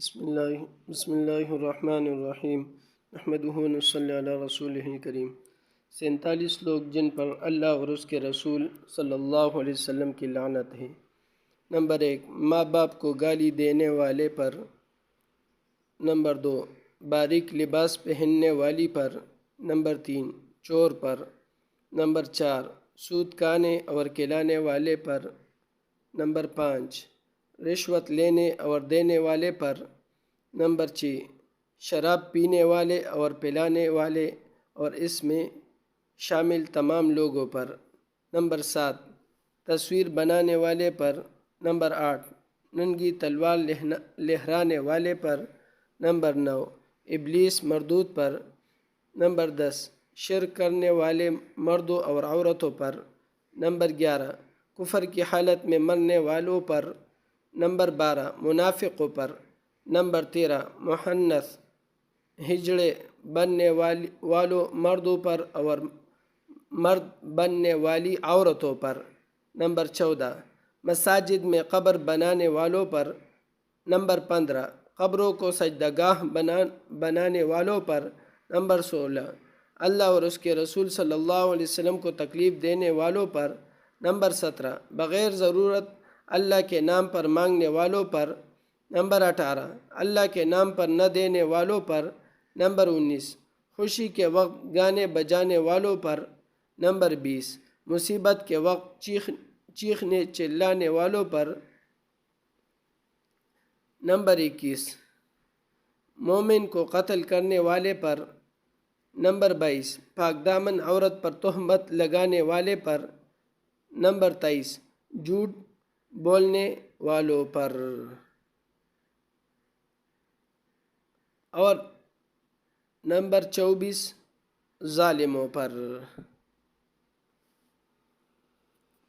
بسم اللہ الرحمن الرحیم نحمدہ ونصلی علی رسولہ الکریم 47 لوگ جن پر اللہ اور اس کے رسول صلی اللہ علیہ وسلم کی لعنت ہے۔ نمبر 1، ماں باپ کو گالی دینے والے پر۔ نمبر 2، باریک لباس پہننے والی پر۔ نمبر 3، چور پر۔ نمبر 4، سود کھانے اور کھلانے والے پر۔ نمبر 5، رشوت لینے اور دینے والے پر۔ نمبر 6، شراب پینے والے اور پلانے والے اور اس میں شامل تمام لوگوں پر۔ نمبر 7، تصویر بنانے والے پر۔ نمبر 8، ننگی تلوار لہرانے والے پر۔ نمبر 9، ابلیس مردود پر۔ نمبر 10، شرک کرنے والے مردوں اور عورتوں پر۔ نمبر 11، کفر کی حالت میں مرنے والوں پر۔ نمبر 12، منافقوں پر۔ نمبر 13، محنث ہجڑے بننے والوں مردوں پر اور مرد بننے والی عورتوں پر۔ نمبر 14، مساجد میں قبر بنانے والوں پر۔ نمبر 15، قبروں کو سجدہ گاہ بنانے والوں پر۔ نمبر 16، اللہ اور اس کے رسول صلی اللہ علیہ وسلم کو تکلیف دینے والوں پر۔ نمبر 17، بغیر ضرورت اللہ کے نام پر مانگنے والوں پر۔ نمبر 18، اللہ کے نام پر نہ دینے والوں پر۔ نمبر 19، خوشی کے وقت گانے بجانے والوں پر۔ نمبر 20، مصیبت کے وقت چیخنے چلانے والوں پر۔ نمبر 21، مومن کو قتل کرنے والے پر۔ نمبر 22، پاک دامن عورت پر تہمت لگانے والے پر۔ نمبر 23، جھوٹ بولنے والوں پر۔ اور نمبر 24، ظالموں پر۔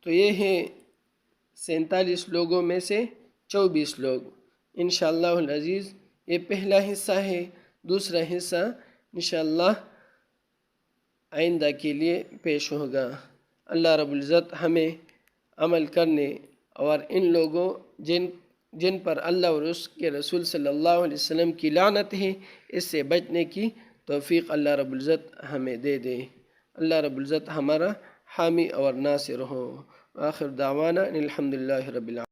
تو یہ ہیں 47 لوگوں میں سے 24 لوگ۔ انشاءاللہ العزیز یہ پہلا حصہ ہے۔ دوسرا حصہ انشاءاللہ آئندہ کے لیے پیش ہوگا۔ اللہ رب العزت ہمیں عمل کرنے اور ان لوگوں جن پر اللہ اور اس کے رسول صلی اللہ علیہ وسلم کی لعنت ہے اس سے بچنے کی توفیق اللہ رب العزت ہمیں دے دے۔ اللہ رب العزت ہمارا حامی اور ناصر ہو۔ آخر دعوانا الحمدللہ رب العالمین۔